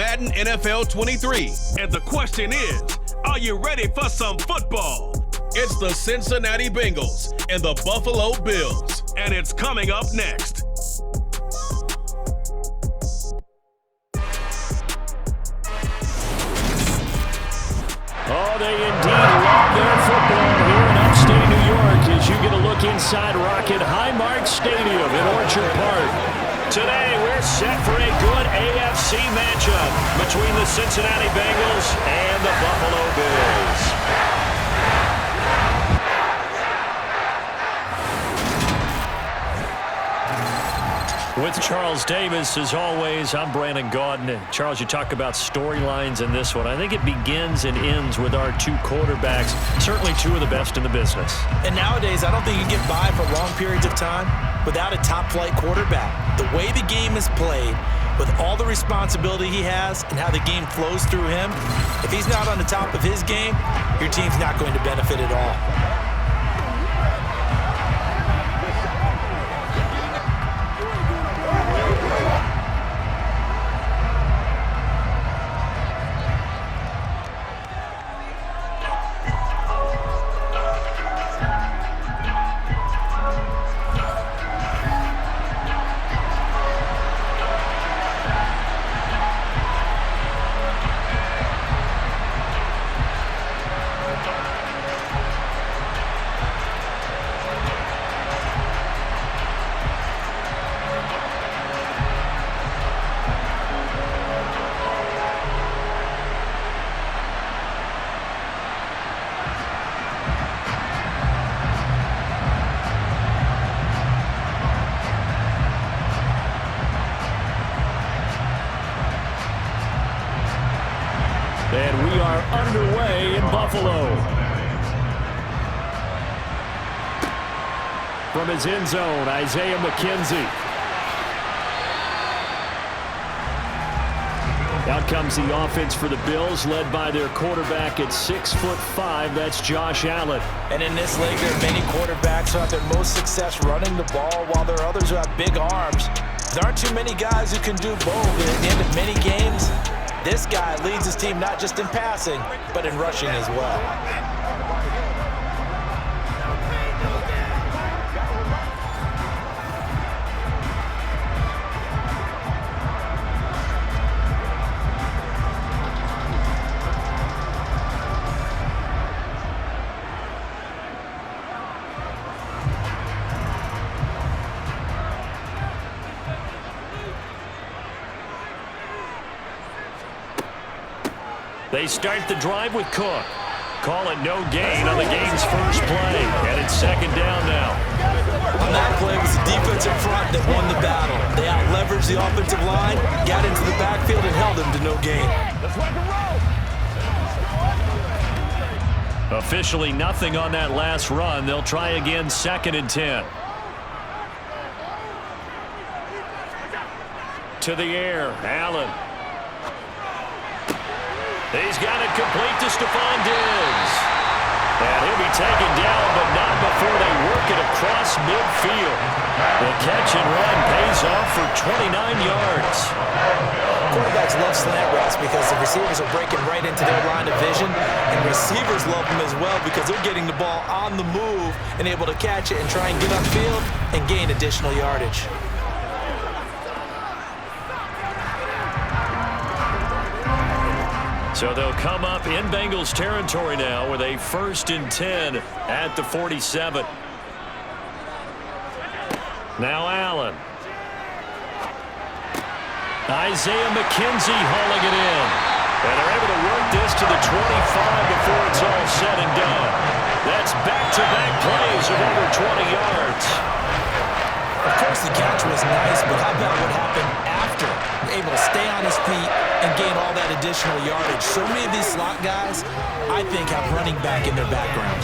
Madden NFL 23. And the question is, are you ready for some football? It's the Cincinnati Bengals and the Buffalo Bills. And it's coming up next. Oh, they indeed love their football here in upstate New York as you get a look inside Rocket Highmark Stadium in Orchard Park. Today, we're set for a good AFC matchup between the Cincinnati Bengals and the Buffalo Bills. With Charles Davis, as always, I'm Brandon Gaudin. Charles, you talk about storylines in this one. I think it begins and ends with our two quarterbacks, certainly two of the best in the business. And nowadays, I don't think you can get by for long periods of time without a top-flight quarterback. The way the game is played, with all the responsibility he has and how the game flows through him, if he's not on the top of his game, your team's not going to benefit at all. And we are underway in Buffalo. From his end zone, Isaiah McKenzie. Out comes the offense for the Bills, led by their quarterback at 6'5". That's Josh Allen. And in this league, there are many quarterbacks who have their most success running the ball, while there are others who have big arms. There aren't too many guys who can do both. And at the end of many games, this guy leads his team not just in passing, but in rushing as well. They start the drive with Cook. Call it no gain on the game's first play. And it's second down now. On that play, it was the defensive front that won the battle. They out-leveraged the offensive line, got into the backfield, and held them to no gain. Officially nothing on that last run. They'll try again, 2nd and 10. To the air, Allen. He's got it complete to Stephon Diggs. And he'll be taken down, but not before they work it across midfield. The catch and run pays off for 29 yards. Quarterbacks love slant routes because the receivers are breaking right into their line of vision, and receivers love them as well because they're getting the ball on the move and able to catch it and try and get upfield and gain additional yardage. So they'll come up in Bengals territory now with a 1st and 10 at the 47. Now Allen. Isaiah McKenzie hauling it in. And they're able to work this to the 25 before it's all said and done. That's back-to-back plays of over 20 yards. Of course, the catch was nice, but how about what happened after? Able to stay on his feet and gain all that additional yardage. So many of these slot guys, I think, have running back in their background.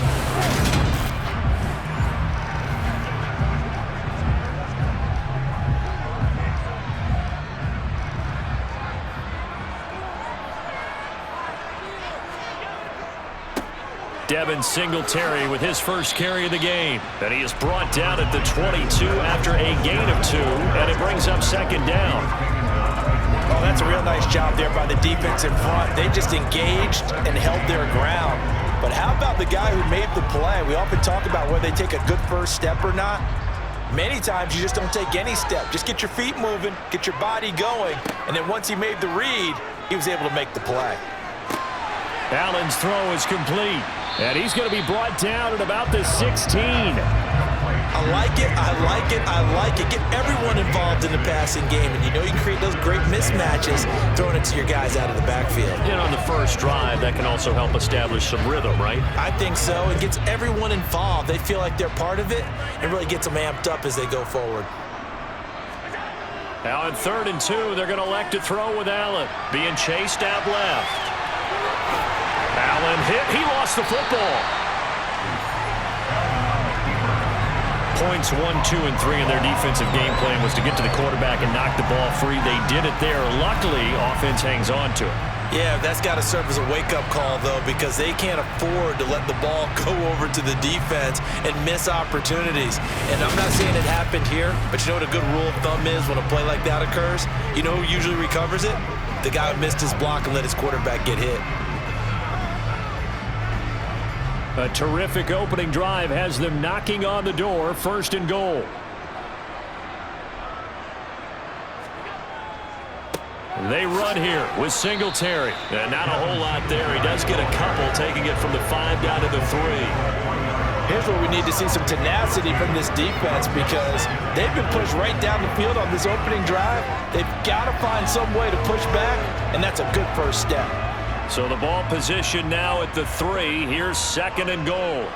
Devin Singletary with his first carry of the game. And he is brought down at the 22 after a gain of 2, and it brings up 2nd down. Oh, that's a real nice job there by the defense in front. They just engaged and held their ground. But how about the guy who made the play? We often talk about whether they take a good first step or not. Many times you just don't take any step. Just get your feet moving, get your body going, and then once he made the read, he was able to make the play. Allen's throw is complete, and he's going to be brought down at about the 16. I like it, I like it, I like it. Get everyone involved in the passing game, and you know you can create those great mismatches throwing it to your guys out of the backfield. And on the first drive, that can also help establish some rhythm, right? I think so. It gets everyone involved. They feel like they're part of it and really gets them amped up as they go forward. Now on 3rd and 2, they're going to elect to throw with Allen. Being chased out left. Allen hit. He lost the football. Points 1, 2, and 3 in their defensive game plan was to get to the quarterback and knock the ball free. They did it there. Luckily, offense hangs on to it. Yeah, that's got to serve as a wake-up call, though, because they can't afford to let the ball go over to the defense and miss opportunities. And I'm not saying it happened here, but you know what a good rule of thumb is when a play like that occurs? You know who usually recovers it? The guy who missed his block and let his quarterback get hit. A terrific opening drive has them knocking on the door. 1st and goal. They run here with Singletary. And not a whole lot there. He does get a couple, taking it from the 5 down to the 3. Here's where we need to see some tenacity from this defense because they've been pushed right down the field on this opening drive. They've got to find some way to push back, and that's a good first step. So the ball position now at the 3. Here's 2nd and goal.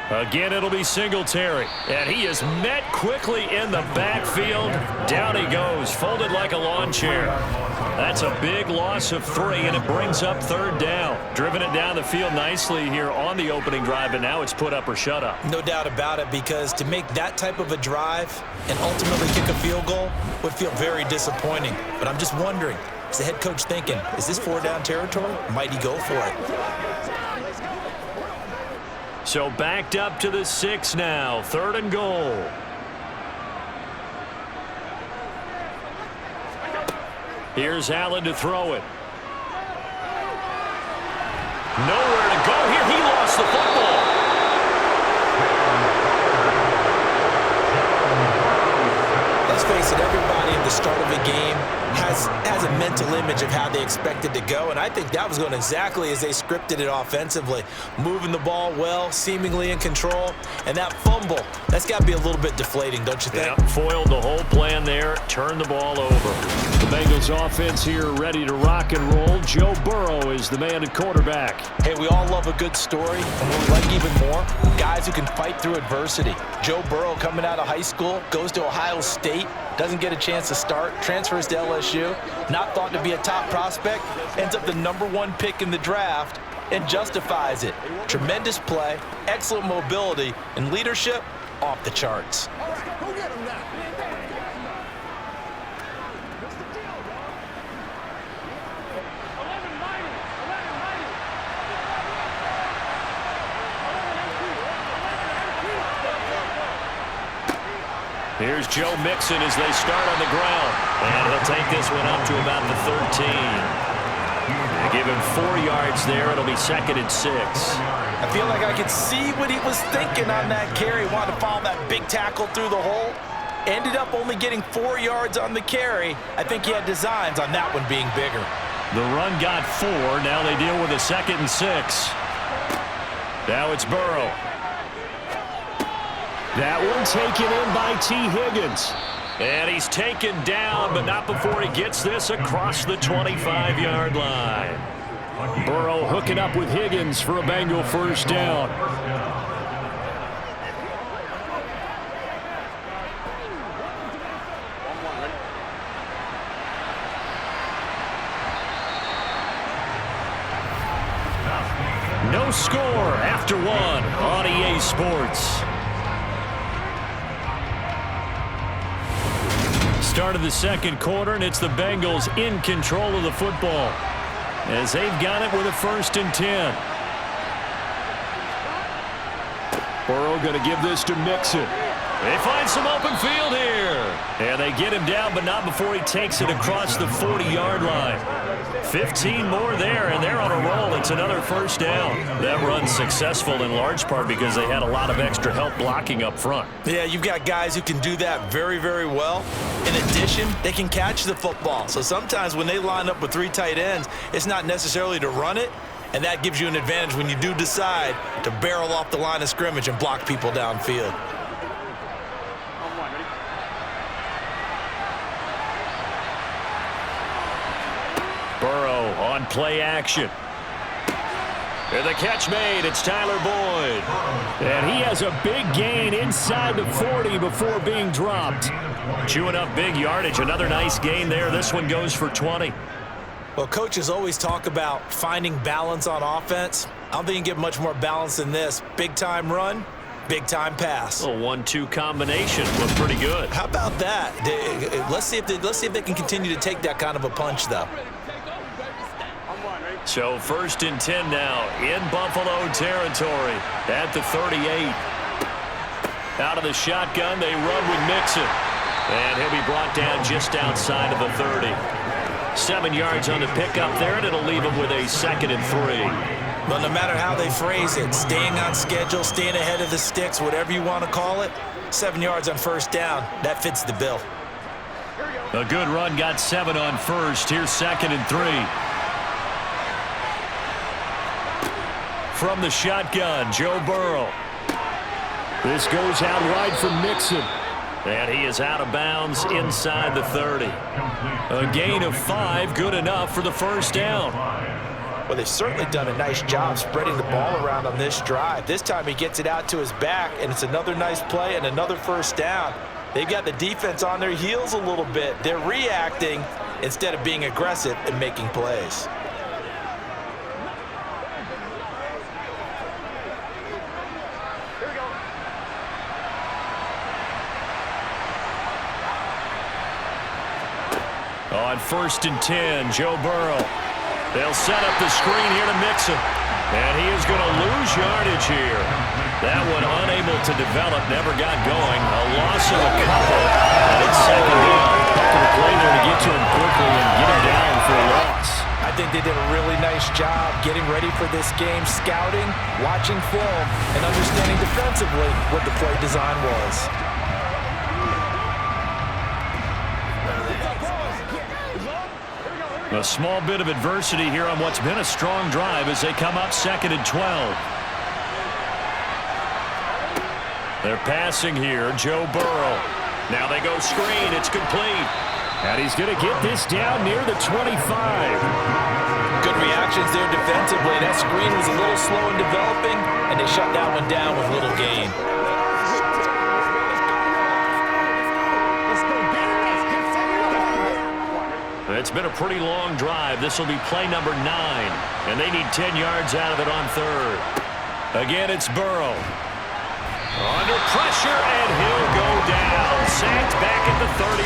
Again, it'll be Singletary. And he is met quickly in the backfield. Down he goes, folded like a lawn chair. That's a big loss of 3, and it brings up 3rd down. Driven it down the field nicely here on the opening drive, and now it's put up or shut up. No doubt about it, because to make that type of a drive and ultimately kick a field goal would feel very disappointing. But I'm just wondering, is the head coach thinking, is this 4-down territory? Might he go for it? So backed up to the 6 now. 3rd and goal. Here's Allen to throw it. Nowhere to go here. He lost the football. Let's face it, everybody at the start of a game has a mental image of how they expect it to go, and I think that was going exactly as they scripted it offensively. Moving the ball well, seemingly in control, and that fumble, that's got to be a little bit deflating, don't you think? Yeah, foiled the whole plan there, turned the ball over. The Bengals offense here ready to rock and roll. Joe Burrow is the man at quarterback. Hey, we all love a good story, and what we like even more, guys who can fight through adversity. Joe Burrow coming out of high school, goes to Ohio State, doesn't get a chance to start, transfers to LSU, not thought to be a top prospect, ends up the #1 pick in the draft, and justifies it. Tremendous play, excellent mobility, and leadership off the charts. Here's Joe Mixon as they start on the ground. And he'll take this one up to about the 13. They give him 4 yards there. It'll be 2nd and 6. I feel like I could see what he was thinking on that carry. Wanted to follow that big tackle through the hole. Ended up only getting 4 yards on the carry. I think he had designs on that one being bigger. The run got 4. Now they deal with a 2nd and 6. Now it's Burrow. That one taken in by T. Higgins. And he's taken down, but not before he gets this across the 25-yard line. Burrow hooking up with Higgins for a Bengal 1st down. No score after 1 on EA Sports. Start of the 2nd quarter, and it's the Bengals in control of the football as they've got it with a 1st and 10. Burrow going to give this to Mixon. They find some open field here. And they get him down, but not before he takes it across the 40-yard line. 15 more there, and they're on a roll. It's another first down. That run's successful in large part because they had a lot of extra help blocking up front. Yeah, you've got guys who can do that very, very well. In addition, they can catch the football. So sometimes when they line up with 3 tight ends, it's not necessarily to run it, and that gives you an advantage when you do decide to barrel off the line of scrimmage and block people downfield. Burrow on play action. And the catch made. It's Tyler Boyd. And he has a big gain inside the 40 before being dropped. Chewing up big yardage. Another nice gain there. This one goes for 20. Well, coaches always talk about finding balance on offense. I don't think you can get much more balance than this. Big-time run, big-time pass. A 1-2 combination looked pretty good. How about that? Let's see if they can continue to take that kind of a punch, though. So 1st and 10 now in Buffalo territory at the 38. Out of the shotgun, they run with Mixon. And he'll be brought down just outside of the 30. 7 yards on the pickup there, and it'll leave him with a 2nd and 3. But no matter how they phrase it, staying on schedule, staying ahead of the sticks, whatever you want to call it, 7 yards on 1st down, that fits the bill. A good run, got 7 on 1st. Here's 2nd and 3. From the shotgun, Joe Burrow. This goes out wide for Mixon. And he is out of bounds inside the 30. A gain of 5, good enough for the 1st down. Well, they've certainly done a nice job spreading the ball around on this drive. This time he gets it out to his back, and it's another nice play and another 1st down. They've got the defense on their heels a little bit. They're reacting instead of being aggressive and making plays. On 1st and 10, Joe Burrow. They'll set up the screen here to Mixon. And he is going to lose yardage here. That one unable to develop, never got going. A loss of a couple. And it's 2nd down. Heck of a play there to get to him quickly and get him down for a loss. I think they did a really nice job getting ready for this game, scouting, watching film, and understanding defensively what the play design was. A small bit of adversity here on what's been a strong drive as they come up 2nd and 12. They're passing here, Joe Burrow. Now they go screen, it's complete. And he's going to get this down near the 25. Good reactions there defensively. That screen was a little slow in developing, and they shut that one down with little gain. It's been a pretty long drive. This will be play number 9, and they need 10 yards out of it on 3rd. Again, it's Burrow. Under pressure, and he'll go down. Sacked back at the 31.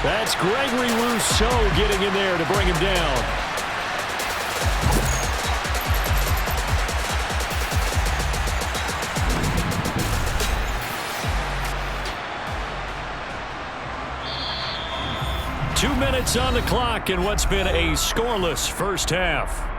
That's Gregory Rousseau getting in there to bring him down. Two minutes on the clock in what's been a scoreless first half.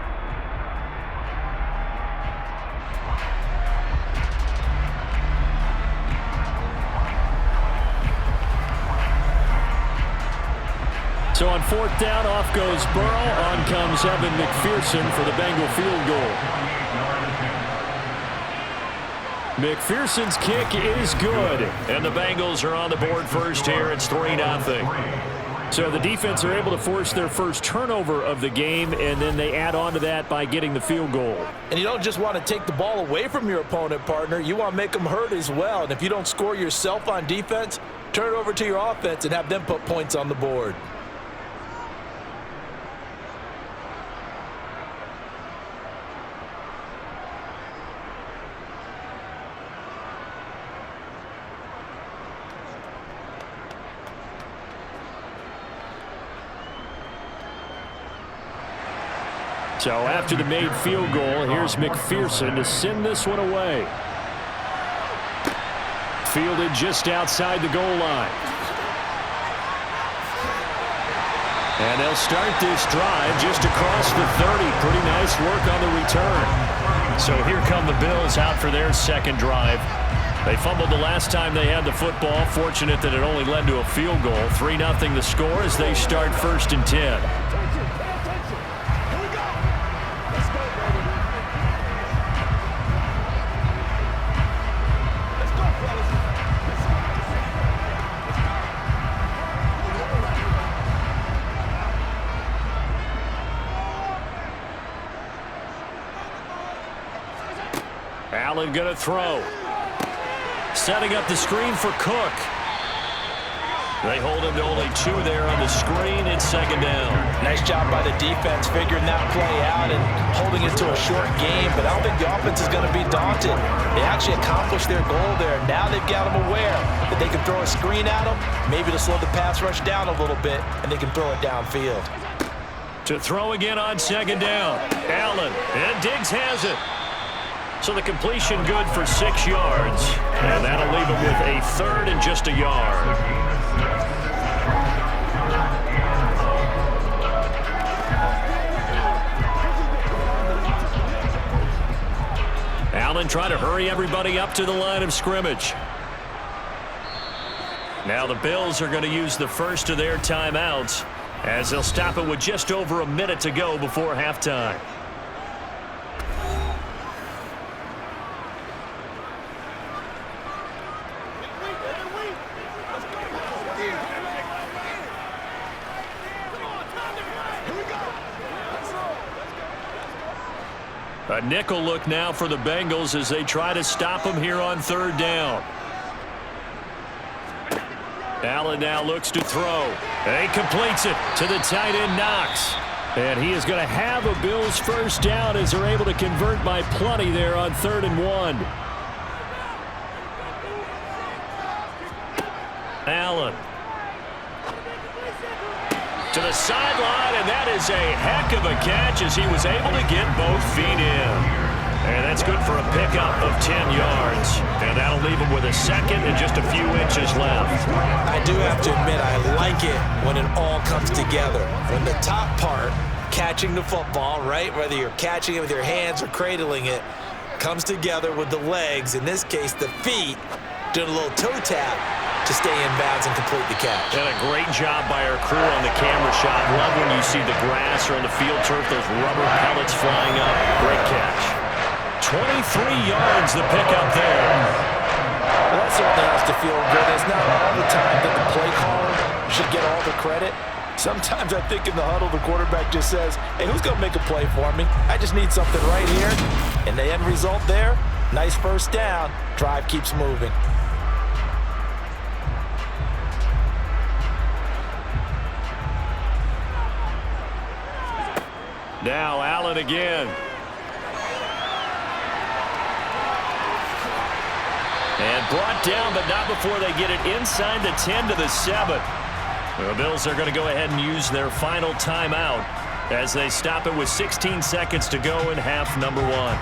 So on 4th down, off goes Burrow. On comes Evan McPherson for the Bengal field goal. McPherson's kick is good. And the Bengals are on the board first here. It's 3-0. So the defense are able to force their first turnover of the game, and then they add on to that by getting the field goal. And you don't just want to take the ball away from your opponent, partner. You want to make them hurt as well. And if you don't score yourself on defense, turn it over to your offense and have them put points on the board. So after the made field goal, here's McPherson to send this one away. fielded just outside the goal line. And they'll start this drive just across the 30. Pretty nice work on the return. So here come the Bills out for their second drive. They fumbled the last time they had the football. Fortunate that it only led to a field goal. 3-0 the score as they start 1st and 10. Allen going to throw. Setting up the screen for Cook. They hold him to only 2 there on the screen. It's 2nd down. Nice job by the defense figuring that play out and holding it to a short game, but I don't think the offense is going to be daunted. They actually accomplished their goal there. Now they've got them aware that they can throw a screen at them, maybe to slow the pass rush down a little bit, and they can throw it downfield. To throw again on 2nd down. Allen, and Diggs has it. So the completion good for 6 yards. And that'll leave him with a 3rd and just a yard. Allen trying to hurry everybody up to the line of scrimmage. Now the Bills are going to use the first of their timeouts as they'll stop it with just over a minute to go before halftime. A nickel look now for the Bengals as they try to stop him here on 3rd down. Allen now looks to throw. And he completes it to the tight end, Knox. And he is going to have a Bills first down as they're able to convert by plenty there on 3rd and 1. Allen. To the sideline, and that is a heck of a catch as he was able to get both feet in. And that's good for a pickup of 10 yards. And that'll leave him with a 2nd and just a few inches left. I do have to admit, I like it when it all comes together. When the top part, catching the football, right, whether you're catching it with your hands or cradling it, comes together with the legs, in this case the feet, doing a little toe tap to stay in bounds and complete the catch. And a great job by our crew on the camera shot. Love when you see the grass or on the field turf, those rubber pellets flying up. Great catch. 23 yards the pickup there. Well, that certainly has to feel good. It's not all the time that the play caller should get all the credit. Sometimes I think in the huddle, the quarterback just says, hey, who's going to make a play for me? I just need something right here. And the end result there, nice first down. Drive keeps moving. Now Allen again. And brought down, but not before they get it inside the 10 to the 7. The Bills are going to go ahead and use their final timeout as they stop it with 16 seconds to go in half number 1.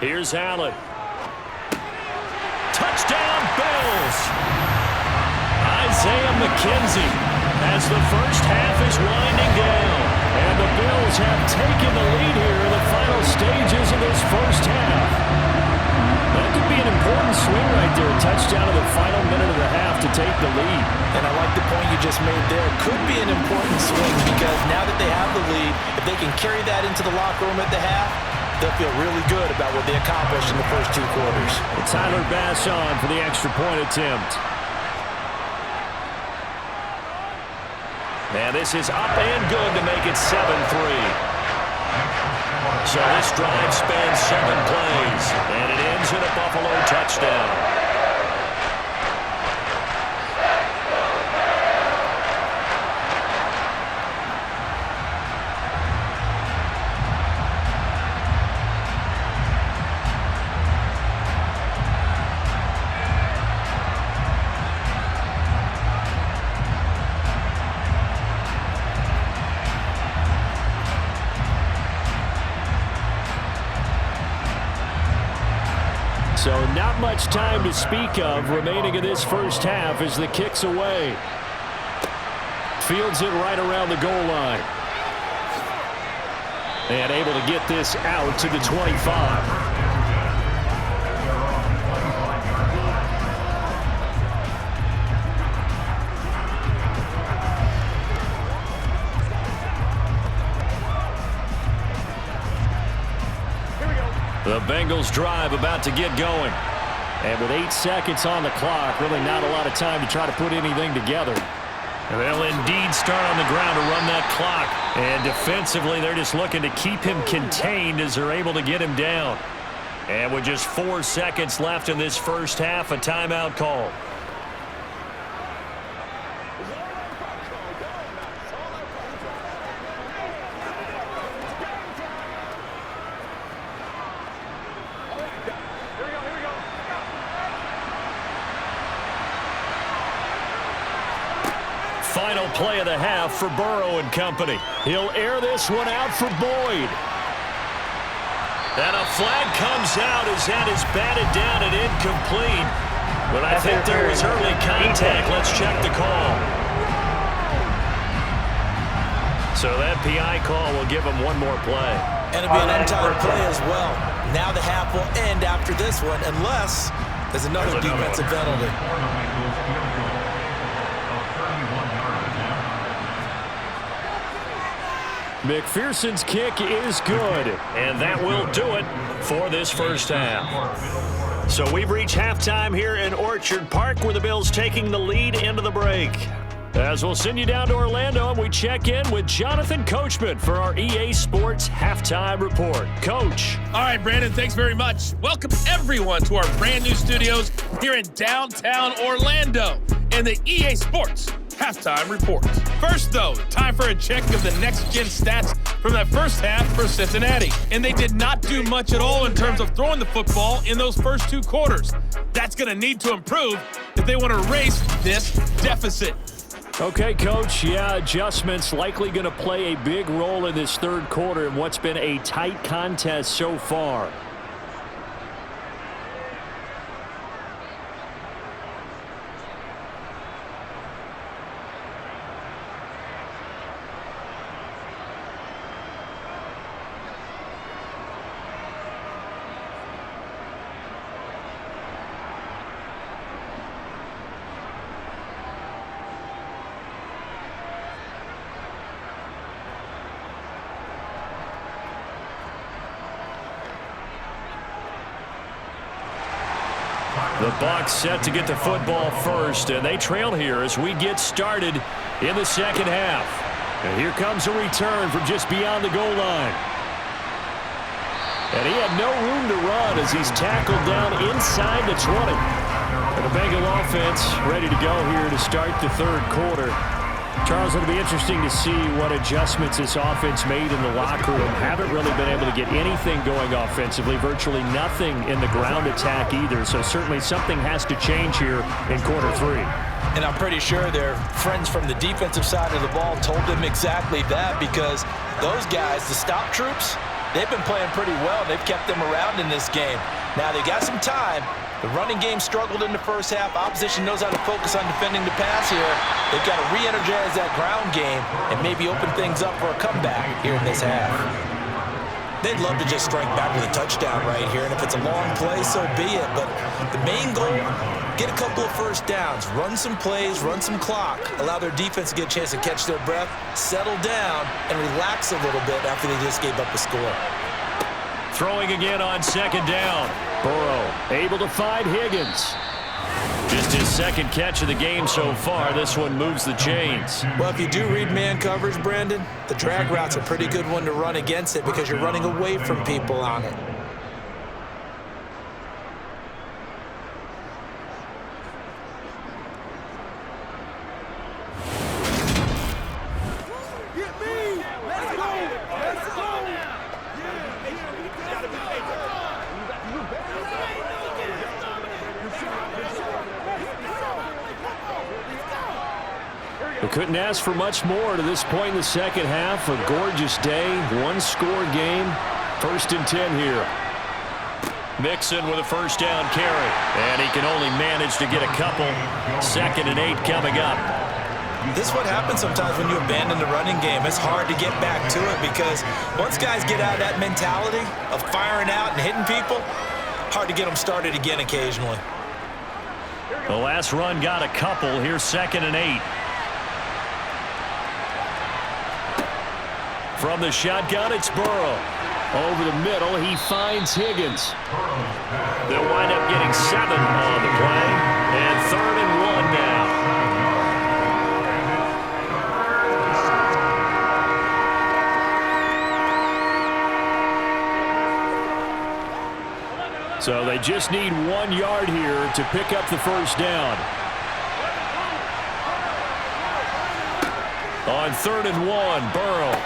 Here's Allen. Touchdown, Bills! Isaiah McKenzie as the first half is winding down. And the Bills have taken the lead here in the final stages of this first half. That could be an important swing right there. Touchdown in the final minute of the half to take the lead. And I like the point you just made there. Could be an important swing because now that they have the lead, if they can carry that into the locker room at the half, they'll feel really good about what they accomplished in the first 2 quarters. Tyler Bass on for the extra point attempt. And this is up and good to make it 7-3. So this drive spans 7 plays, and it ends in a Buffalo touchdown. So not much time to speak of remaining in this first half as the kick's away. Fields it right around the goal line. And able to get this out to the 25. The Bengals drive about to get going. And with 8 seconds on the clock, really not a lot of time to try to put anything together. They'll indeed start on the ground to run that clock. And defensively, they're just looking to keep him contained as they're able to get him down. And with just 4 seconds left in this first half, a timeout call. Final play of the half for Burrow and company. He'll air this one out for Boyd. And a flag comes out as that is batted down and incomplete. But I think there was early contact. Let's check the call. So that PI call will give him one more play. And it'll be an untimed play as well. Now the half will end after this one unless there's another defensive penalty. McPherson's kick is good, and that will do it for this first half. So we've reached halftime here in Orchard Park, where the Bills taking the lead into the break. As we'll send you down to Orlando, and we check in with Jonathan Coachman for our EA Sports Halftime Report. Coach. All right, Brandon, thanks very much. Welcome, everyone, to our brand new studios here in downtown Orlando and the EA Sports Halftime Report. First, though, time for a check of the next-gen stats from that first half for Cincinnati. And they did not do much at all in terms of throwing the football in those first 2 quarters. That's going to need to improve if they want to erase this deficit. Okay, Coach, yeah, adjustments likely going to play a big role in this third quarter in what's been a tight contest so far. The Bucs set to get the football first, and they trail here as we get started in the second half. And here comes a return from just beyond the goal line. And he had no room to run as he's tackled down inside the 20. And the Bengal offense ready to go here to start the third quarter. Charles, it'll be interesting to see what adjustments this offense made in the locker room. Haven't really been able to get anything going offensively, virtually nothing in the ground attack either. So certainly something has to change here in quarter 3. And I'm pretty sure their friends from the defensive side of the ball told them exactly that, because those guys, the stop troops, they've been playing pretty well. They've kept them around in this game. Now they got some time. The running game struggled in the first half. Opposition knows how to focus on defending the pass here. They've got to re-energize that ground game and maybe open things up for a comeback here in this half. They'd love to just strike back with a touchdown right here, and if it's a long play, so be it. But the main goal, get a couple of first downs, run some plays, run some clock, allow their defense to get a chance to catch their breath, settle down, and relax a little bit after they just gave up a score. Throwing again on second down. Burrow able to find Higgins. Just his second catch of the game so far. This one moves the chains. Well, if you do read man coverage, Brandon, the drag route's a pretty good one to run against it because you're running away from people on it. We couldn't ask for much more to this point in the second half. A gorgeous day, one-score game. 1st and 10 here. Mixon with a first down carry. And he can only manage to get a couple. 2nd and 8 coming up. This is what happens sometimes when you abandon the running game. It's hard to get back to it because once guys get out of that mentality of firing out and hitting people, hard to get them started again occasionally. The last run got a couple. Here's 2nd and 8. From the shotgun, it's Burrow. Over the middle, he finds Higgins. They'll wind up getting 7 on the play. And 3rd and 1 now. So they just need 1 yard here to pick up the first down. On 3rd and 1, Burrow.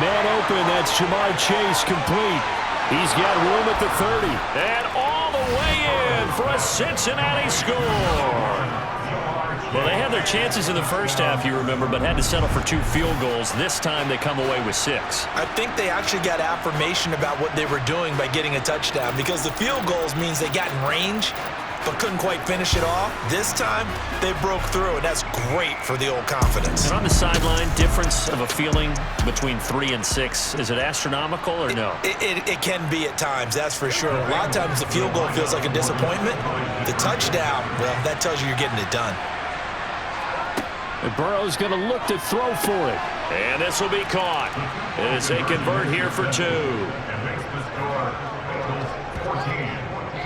Man open, that's Jamar Chase complete. He's got room at the 30. And all the way in for a Cincinnati score. Well, they had their chances in the first half, you remember, but had to settle for 2 field goals. This time they come away with 6. I think they actually got affirmation about what they were doing by getting a touchdown because the field goals means they got in range but couldn't quite finish it off. This time, they broke through, and that's great for the old confidence. And on the sideline, difference of a feeling between 3 and 6, is it astronomical or no? It can be at times, that's for sure. A lot of times the field goal feels like a disappointment. The touchdown, well, that tells you you're getting it done. And Burrow's going to look to throw for it. And this will be caught as they convert here for 2.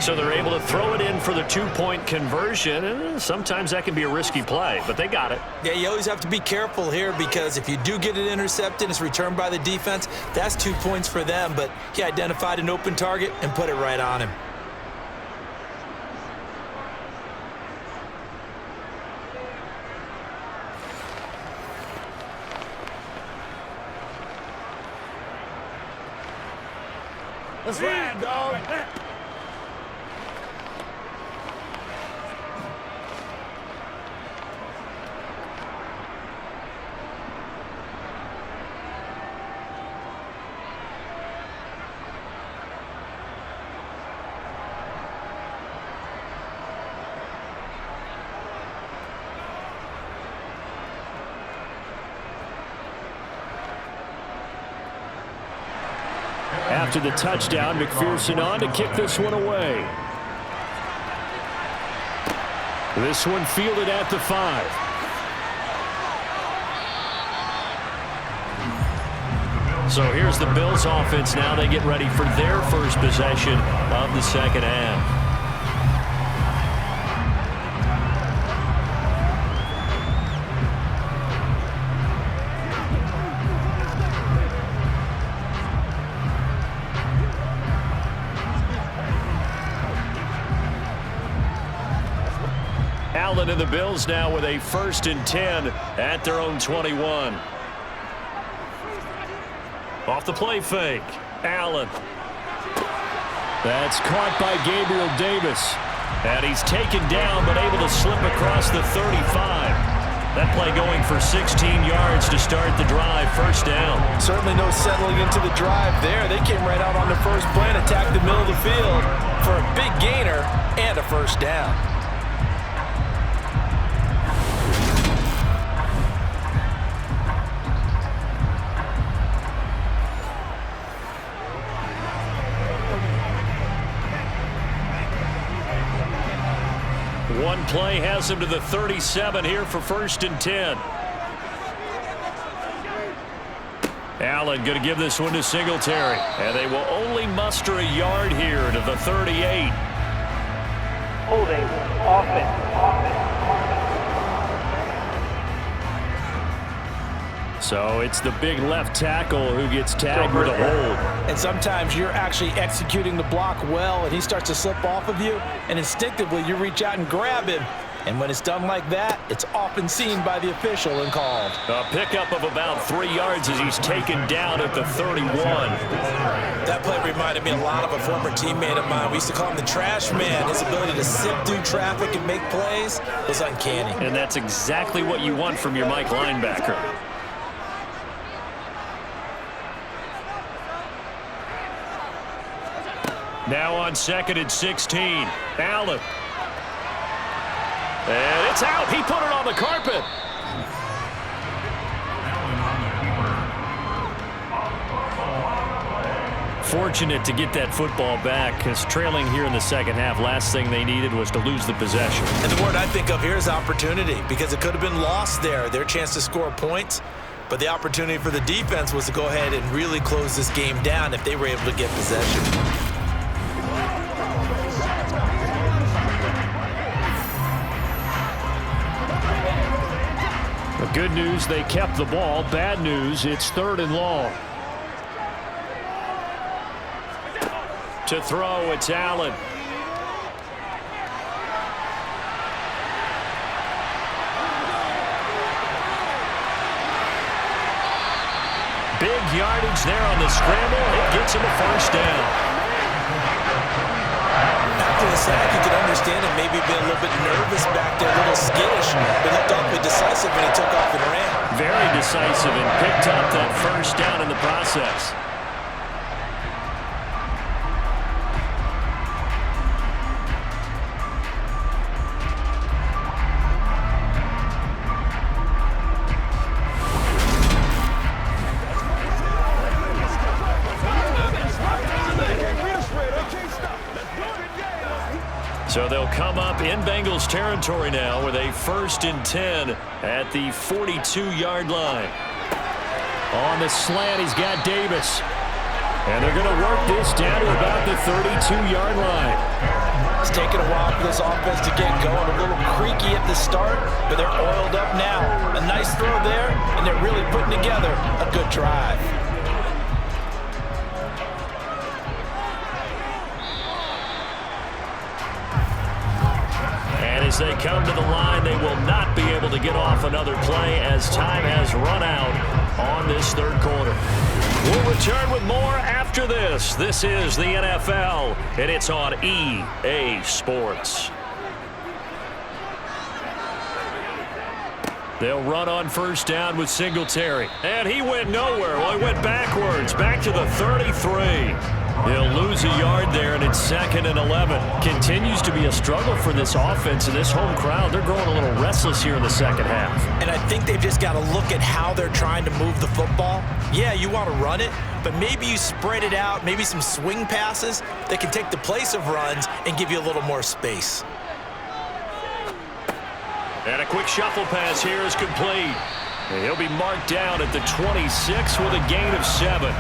So they're able to throw it in for the 2-point conversion. Sometimes that can be a risky play, but they got it. Yeah, you always have to be careful here because if you do get it intercepted, it's returned by the defense. That's 2 points for them, but he identified an open target and put it right on him. Let's ride, dog. After the touchdown, McPherson on to kick this one away. This one fielded at the 5. So here's the Bills offense now. They get ready for their first possession of the second half. Allen and the Bills now with a 1st and 10 at their own 21. Off the play fake, Allen. That's caught by Gabriel Davis. And he's taken down but able to slip across the 35. That play going for 16 yards to start the drive. First down. Certainly no settling into the drive there. They came right out on the first play and attacked the middle of the field for a big gainer and a first down. One play has him to the 37 here for 1st and 10. Allen going to give this one to Singletary. And they will only muster a yard here to the 38. Holding offense. So it's the big left tackle who gets tagged with a hold. And sometimes you're actually executing the block well and he starts to slip off of you, and instinctively you reach out and grab him. And when it's done like that, it's often seen by the official and called. A pickup of about 3 yards as he's taken down at the 31. That play reminded me a lot of a former teammate of mine. We used to call him the trash man. His ability to sift through traffic and make plays was uncanny. And that's exactly what you want from your Mike linebacker. Now on 2nd and 16. Allen. And it's out. He put it on the carpet. Fortunate to get that football back, because trailing here in the second half, last thing they needed was to lose the possession. And the word I think of here is opportunity, because it could have been lost there, their chance to score points. But the opportunity for the defense was to go ahead and really close this game down if they were able to get possession. The good news, they kept the ball. Bad news, it's 3rd and long. To throw, it's Allen. Big yardage there on the scramble. It gets him a first down. After the sack, you could understand him maybe being a little bit nervous back there, a little skittish, but looked awfully decisive when he took off and ran. Very decisive and picked up that first down in the process. So they'll come up in Bengals territory now with a 1st and 10 at the 42-yard line. On the slant, he's got Davis. And they're going to work this down to about the 32-yard line. It's taken a while for this offense to get going. A little creaky at the start, but they're oiled up now. A nice throw there, and they're really putting together a good drive. As they come to the line, they will not be able to get off another play as time has run out on this 3rd quarter. We'll return with more after this. This is the NFL, and it's on EA Sports. They'll run on 1st down with Singletary. And he went nowhere. Well, he went backwards, back to the 33. They'll lose a yard there, and it's 2nd and 11. Continues to be a struggle for this offense and this home crowd. They're growing a little restless here in the second half. And I think they've just got to look at how they're trying to move the football. Yeah, you want to run it, but maybe you spread it out, maybe some swing passes that can take the place of runs and give you a little more space. And a quick shuffle pass here is complete. And he'll be marked down at the 26 with a gain of 7.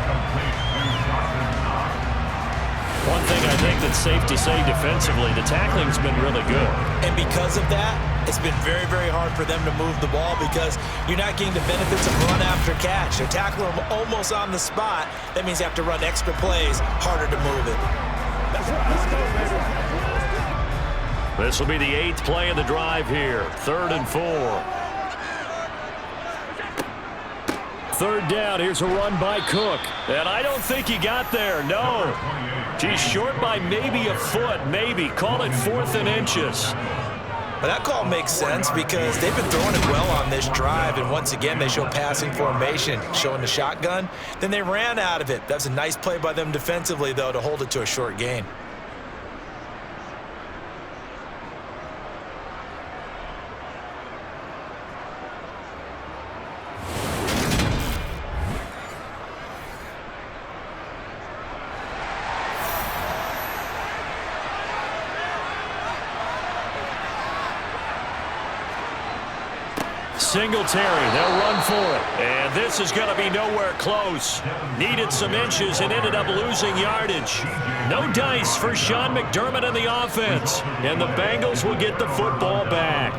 One thing I think that's safe to say defensively, the tackling's been really good. And because of that, it's been very, very hard for them to move the ball because you're not getting the benefits of run after catch. They're tackling them almost on the spot. That means you have to run extra plays, harder to move it. This will be the 8th play of the drive here. 3rd and 4. 3rd down. Here's a run by Cook. And I don't think he got there. No. He's short by maybe a foot. Maybe. Call it 4th and inches. But that call makes sense because they've been throwing it well on this drive. And once again, they show passing formation, showing the shotgun. Then they ran out of it. That's a nice play by them defensively, though, to hold it to a short gain. Singletary, they'll run for it. And this is going to be nowhere close. Needed some inches and ended up losing yardage. No dice for Sean McDermott and the offense. And the Bengals will get the football back.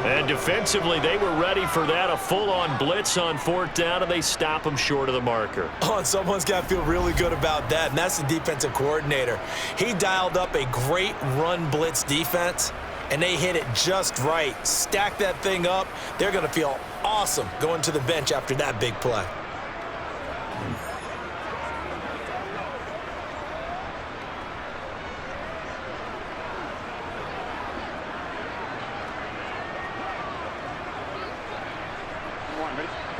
And defensively, they were ready for that, a full-on blitz on 4th down, and they stop them short of the marker. Oh, and someone's got to feel really good about that, and that's the defensive coordinator. He dialed up a great run blitz defense, and they hit it just right. Stack that thing up. They're going to feel awesome going to the bench after that big play.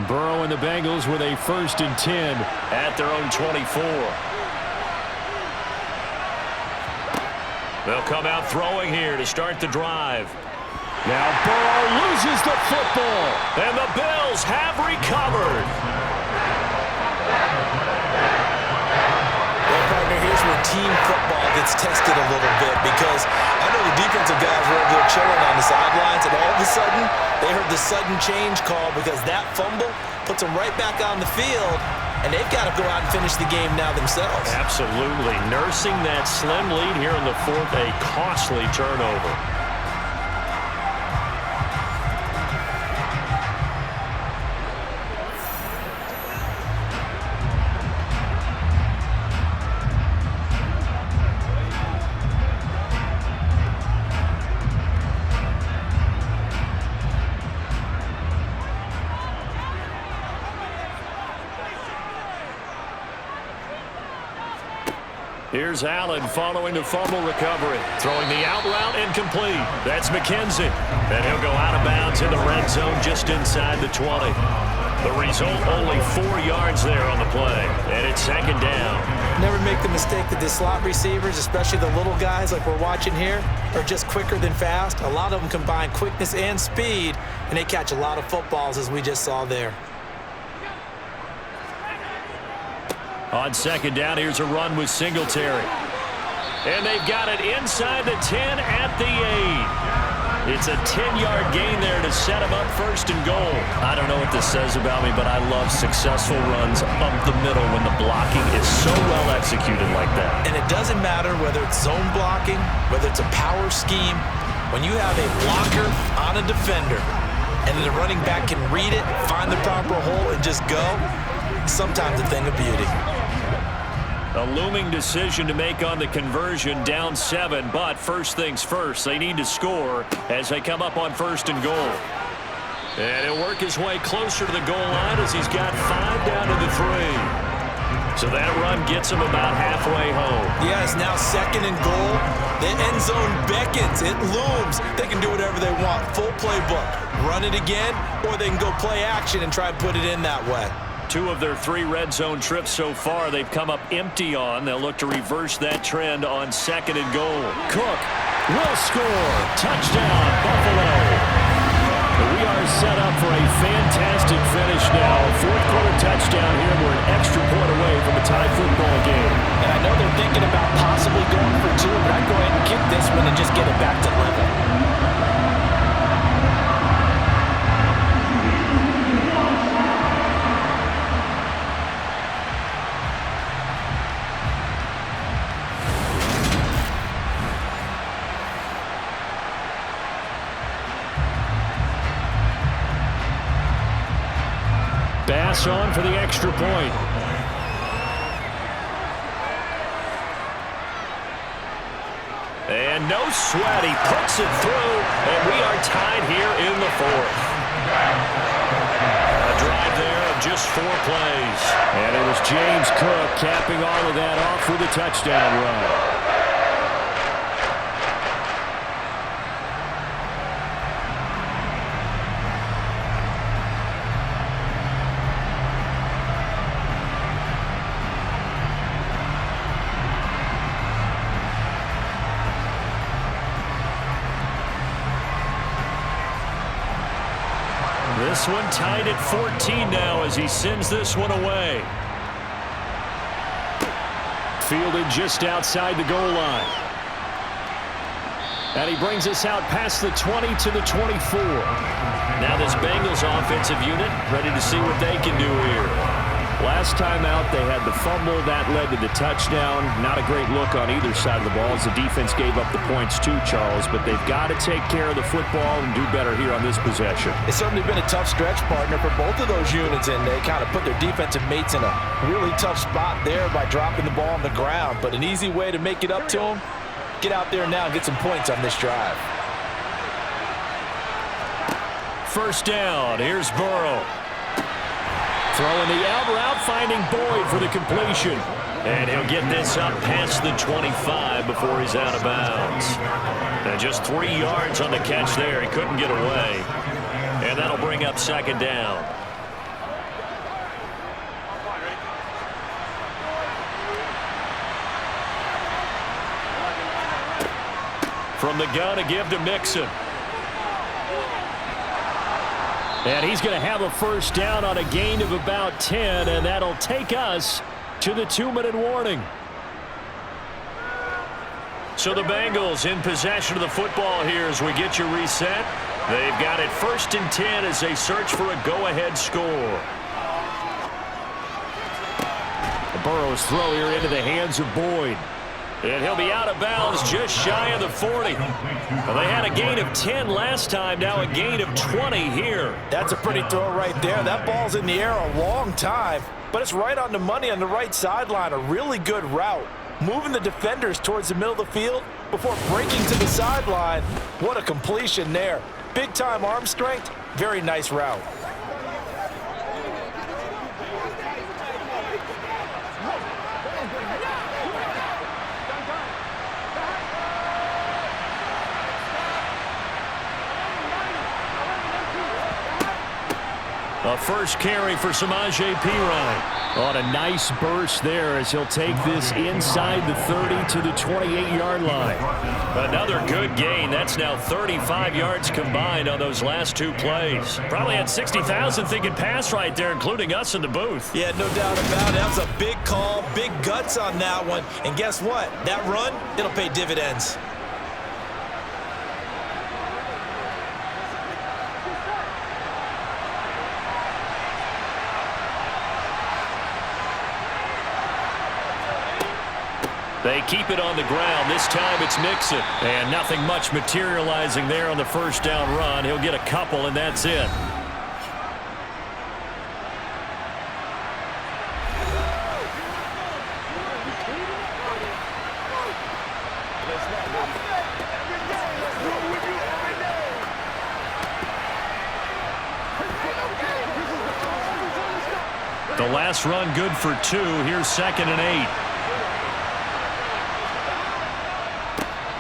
Burrow and the Bengals with a 1st and 10 at their own 24. They'll come out throwing here to start the drive. Now Burrow loses the football, and the Bills have recovered. Well, partner, here's where team football gets tested a little bit, because I know the defensive guys were over there chilling on the sidelines, and all of a sudden, they heard the sudden change call because that fumble puts them right back on the field, and they've got to go out and finish the game now themselves. Absolutely. Nursing that slim lead here in the fourth, a costly turnover. Here's Allen following the fumble recovery. Throwing the out route incomplete. That's McKenzie. And he'll go out of bounds in the red zone just inside the 20. The result, only 4 yards there on the play. And it's second down. Never make the mistake that the slot receivers, especially the little guys like we're watching here, are just quicker than fast. A lot of them combine quickness and speed, and they catch a lot of footballs, as we just saw there. On second down, here's a run with Singletary. And they've got it inside the 10 at the 8. It's a 10-yard gain there to set them up first and goal. I don't know what this says about me, but I love successful runs up the middle when the blocking is so well executed like that. And it doesn't matter whether it's zone blocking, whether it's a power scheme. When you have a blocker on a defender, and the running back can read it, find the proper hole, and just go, sometimes a thing of beauty. A looming decision to make on the conversion, down 7, but first things first, they need to score as they come up on first and goal. And he'll work his way closer to the goal line as he's got 5 down to the 3. So that run gets him about halfway home. Yes, now second and goal. The end zone beckons. It looms. They can do whatever they want. Full playbook. Run it again, or they can go play action and try and put it in that way. 2 of their 3 red zone trips so far they've come up empty on. They'll look to reverse that trend on second and goal. Cook will score. Touchdown, Buffalo. We are set up for a fantastic finish now. Fourth quarter touchdown here. We're an extra point away from a tie football game. And I know they're thinking about possibly going for 2, but I'd go ahead and kick this one and just get it back to level. Bass on for the extra point. And no sweat. He puts it through, and we are tied here in the fourth. A drive there of just 4 plays. And it was James Cook capping all of that off with a touchdown run. This one tied at 14 now as he sends this one away. Fielded just outside the goal line. And he brings us out past the 20 to the 24. Now this Bengals offensive unit ready to see what they can do here. Last time out, they had the fumble. That led to the touchdown. Not a great look on either side of the ball as the defense gave up the points too, Charles. But they've got to take care of the football and do better here on this possession. It's certainly been a tough stretch, partner, for both of those units, and they kind of put their defensive mates in a really tough spot there by dropping the ball on the ground. But an easy way to make it up to them, get out there now and get some points on this drive. First down. Here's Burrow. Throwing the out route, finding Boyd for the completion. And he'll get this up past the 25 before he's out of bounds. And just 3 yards on the catch there. He couldn't get away. And that'll bring up second down. From the gun, a give to Mixon. And he's going to have a first down on a gain of about 10, and that'll take us to the 2-minute warning. So the Bengals in possession of the football here as we get you reset. They've got it 1st and 10 as they search for a go-ahead score. The Burrow's throw here into the hands of Boyd. And he'll be out of bounds just shy of the 40. Well, they had a gain of 10 last time, now a gain of 20 here. That's a pretty throw right there. That ball's in the air a long time, but it's right on the money on the right sideline. A really good route. Moving the defenders towards the middle of the field before breaking to the sideline. What a completion there. Big-time arm strength. Very nice route. A first carry for Samaje Perine. On a nice burst there as he'll take this inside the 30 to the 28-yard line. Another good gain. That's now 35 yards combined on those last 2 plays. Probably had 60,000 thinking pass right there, including us in the booth. Yeah, no doubt about it. That was a big call, big guts on that one. And guess what? That run, it'll pay dividends. They keep it on the ground. This time it's Mixon. And nothing much materializing there on the first down run. He'll get a couple, and that's it. The last run good for 2. Here's 2nd and 8.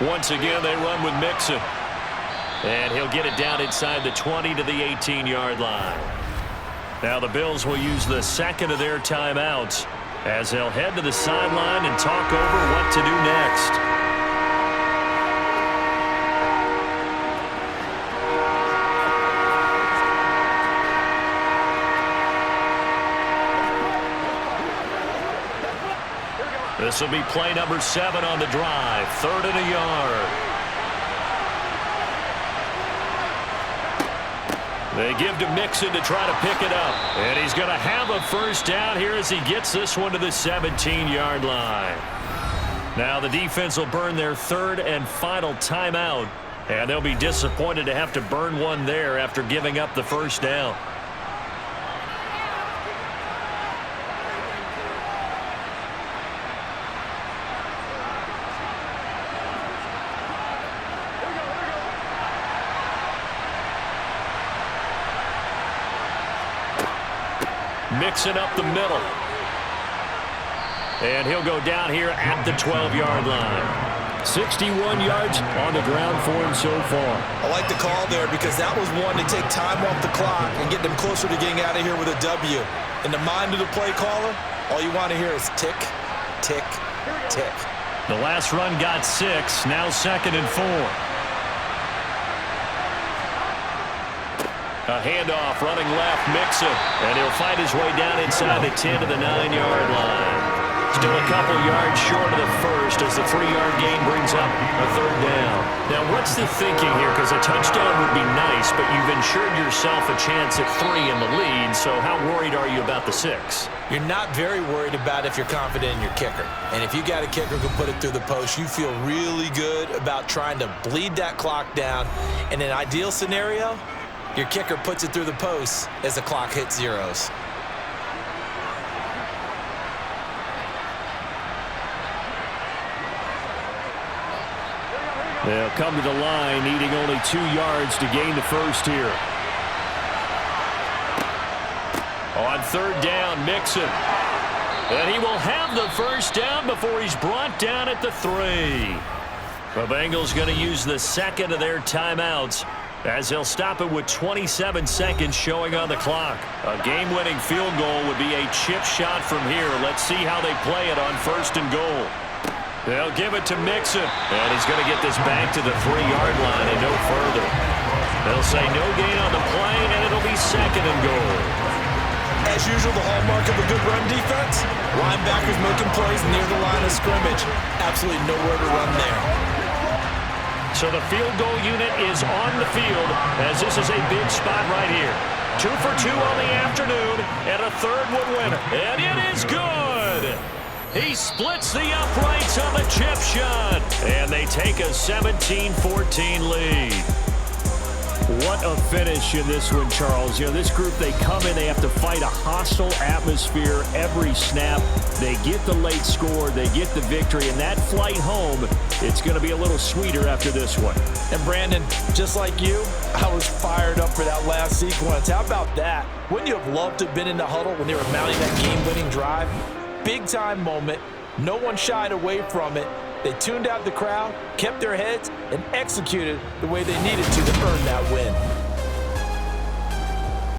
Once again, they run with Mixon. And he'll get it down inside the 20 to the 18-yard line. Now the Bills will use the 2nd of their timeouts as they'll head to the sideline and talk over what to do next. This will be play number 7 on the drive. 3rd and a yard. They give to Mixon to try to pick it up. And he's going to have a first down here as he gets this one to the 17-yard line. Now the defense will burn their 3rd and final timeout. And they'll be disappointed to have to burn one there after giving up the first down. Mixing up the middle. And he'll go down here at the 12-yard line. 61 yards on the ground for him so far. I like the call there because that was one to take time off the clock and get them closer to getting out of here with a W. In the mind of the play caller, all you want to hear is tick, tick, tick. The last run got 6. Now 2nd and 4. A handoff, running left, Mixon. And he'll fight his way down inside the 10 to the 9-yard line. Still a couple yards short of the first as the 3-yard gain brings up a 3rd down. Now, what's the thinking here? Because a touchdown would be nice, but you've ensured yourself a chance at 3 in the lead, so how worried are you about the 6? You're not very worried about if you're confident in your kicker. And if you got a kicker who can put it through the post, you feel really good about trying to bleed that clock down. In an ideal scenario, your kicker puts it through the post as the clock hits zeros. They'll come to the line, needing only 2 yards to gain the first here. On 3rd down, Mixon. And he will have the first down before he's brought down at the 3. The Bengals going to use the 2nd of their timeouts as he'll stop it with 27 seconds showing on the clock. A game-winning field goal would be a chip shot from here. Let's see how they play it on 1st and goal. They'll give it to Mixon. And he's going to get this back to the 3-yard line and no further. They'll say no gain on the play, and it'll be 2nd and goal. As usual, the hallmark of a good run defense, linebackers making plays near the line of scrimmage. Absolutely nowhere to run there. So the field goal unit is on the field as this is a big spot right here. 2 for 2 on the afternoon, and a third would win it. And it is good. He splits the uprights on the chip shot, and they take a 17-14 lead. What a finish in this one, Charles. You know, this group, they come in, they have to fight a hostile atmosphere every snap. They get the late score, they get the victory, and that flight home, it's going to be a little sweeter after this one. And Brandon, just like you, I was fired up for that last sequence. How about that? Wouldn't you have loved to have been in the huddle when they were mounting that game-winning drive? Big-time moment. No one shied away from it. They tuned out the crowd, kept their heads, and executed the way they needed to earn that win.